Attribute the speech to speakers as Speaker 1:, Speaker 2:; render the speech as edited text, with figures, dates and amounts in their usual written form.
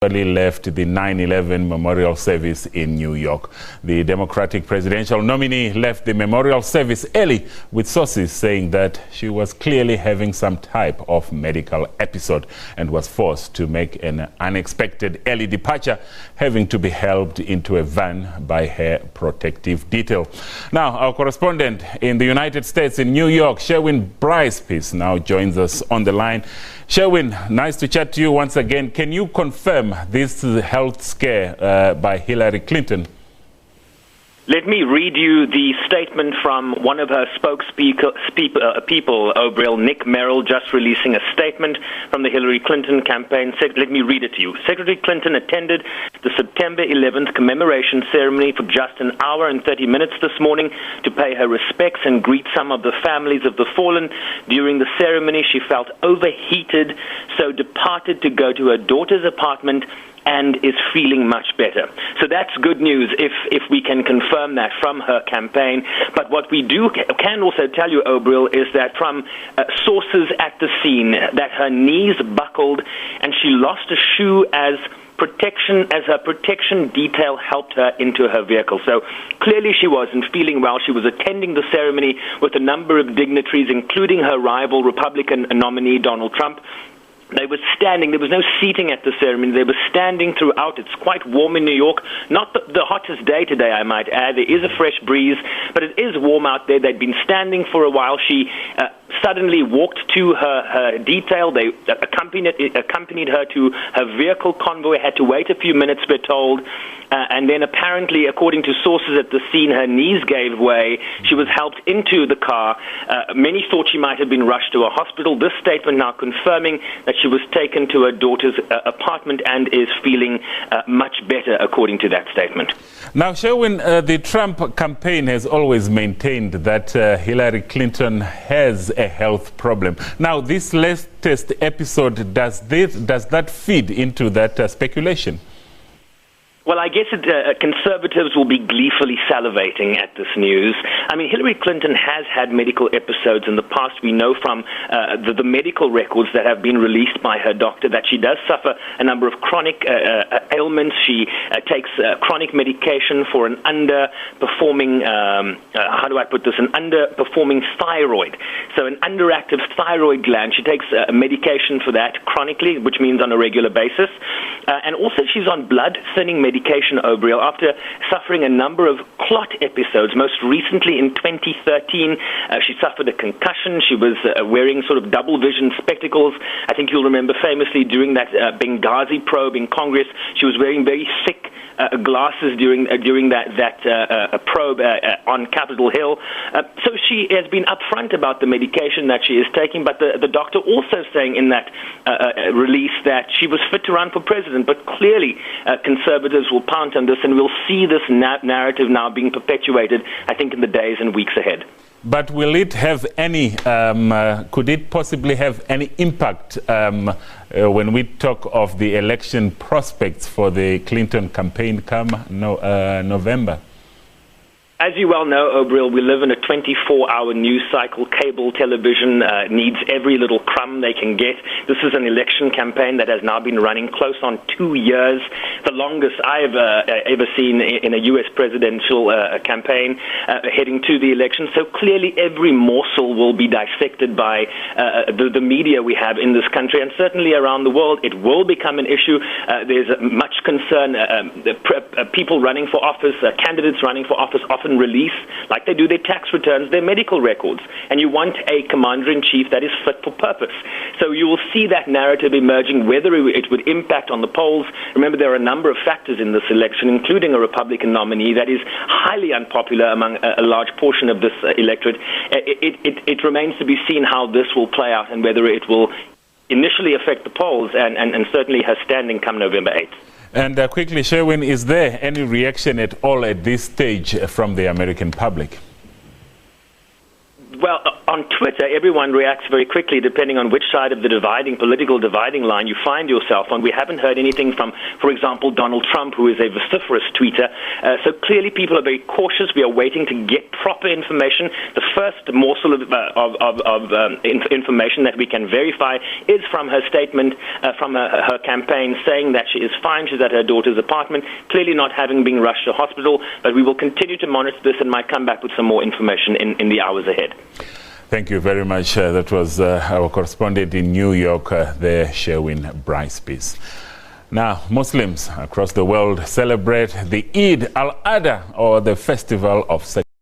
Speaker 1: left the 9/11 memorial service in New York. The Democratic presidential nominee left the memorial service early, with sources saying that she was clearly having some type of medical episode and was forced to make an unexpected early departure, having to be helped into a van by her protective detail. Now, our correspondent in the United States in New York, Sherwin Bryce-Peace, now joins us on the line. Sherwin, nice to chat to you once again. Can you confirm this health scare by Hillary Clinton?
Speaker 2: Let me read you the statement from one of her spokespeople, Obril, Nick Merrill, just releasing a statement from the Hillary Clinton campaign. Let me read it to you. Secretary Clinton attended the September 11th commemoration ceremony for just an hour and 30 minutes this morning to pay her respects and greet some of the families of the fallen. During the ceremony, she felt overheated, so departed to go to her daughter's apartment and is feeling much better. So that's good news if we can confirm that from her campaign. But what we can also tell you, Obril, is that from sources at the scene that her knees buckled and she lost a shoe as her protection detail helped her into her vehicle. So clearly she wasn't feeling well. She was attending the ceremony with a number of dignitaries, including her rival Republican nominee Donald Trump. They were standing. There was no seating at the ceremony. They were standing throughout. It's quite warm in New York. Not the hottest day today, I might add. There is a fresh breeze, but it is warm out there. They'd been standing for a while. She suddenly walked to her detail. They accompanied her to her vehicle convoy, had to wait a few minutes, we're told. And then apparently, according to sources at the scene, her knees gave way. She was helped into the car. Many thought she might have been rushed to a hospital. This statement now confirming that she was taken to her daughter's apartment and is feeling much better, according to that statement.
Speaker 1: Now, Sherwin, the Trump campaign has always maintained that Hillary Clinton has a health problem. Now, this latest episode, does that feed into that speculation?
Speaker 2: Well, I guess conservatives will be gleefully salivating at this news. I mean, Hillary Clinton has had medical episodes in the past. We know from the medical records that have been released by her doctor that she does suffer a number of chronic ailments. She takes chronic medication for an underperforming, how do I put this, an underperforming thyroid. So an underactive thyroid gland. She takes medication for that chronically, which means on a regular basis. And also she's on blood-thinning medication, Obril, after suffering a number of clot episodes. Most recently in 2013, she suffered a concussion. She was wearing sort of double vision spectacles. I think you'll remember famously during that Benghazi probe in Congress, she was wearing very thick glasses during that probe on Capitol Hill. So she has been upfront about the medication that she is taking, but the doctor also saying in that release that she was fit to run for president. But clearly conservatives will pounce on this, and we'll see this narrative now being perpetuated, I think, in the days and weeks ahead.
Speaker 1: But will it have any, could it possibly have any impact when we talk of the election prospects for the Clinton campaign come November?
Speaker 2: As you well know, Obril, we live in a 24-hour news cycle. Cable television needs every little crumb they can get. This is an election campaign that has now been running close on 2 years, the longest I've ever seen in a U.S. presidential campaign heading to the election. So clearly every morsel will be dissected by the media we have in this country, and certainly around the world. It will become an issue. There's much concern. People running for office, candidates running for office often release, like they do their tax returns, their medical records, and you want a commander-in-chief that is fit for purpose. So you will see that narrative emerging, whether it would impact on the polls. Remember, there are a number of factors in this election, including a Republican nominee that is highly unpopular among a large portion of this electorate. It remains to be seen how this will play out and whether it will initially affect the polls and certainly her standing come November 8th.
Speaker 1: And quickly, Sherwin, is there any reaction at all at this stage from the American public?
Speaker 2: Well, on Twitter, everyone reacts very quickly depending on which side of the political dividing line you find yourself on. We haven't heard anything from, for example, Donald Trump, who is a vociferous tweeter. So clearly people are very cautious. We are waiting to get proper information. The first morsel of information that we can verify is from her statement, from her campaign, saying that she is fine. She's at her daughter's apartment, clearly not having been rushed to hospital. But we will continue to monitor this and might come back with some more information in the hours ahead.
Speaker 1: Thank you very much. That was our correspondent in New York, there, Sherwin Bryce-Peace. Now, Muslims across the world celebrate the Eid al-Adha, or the festival of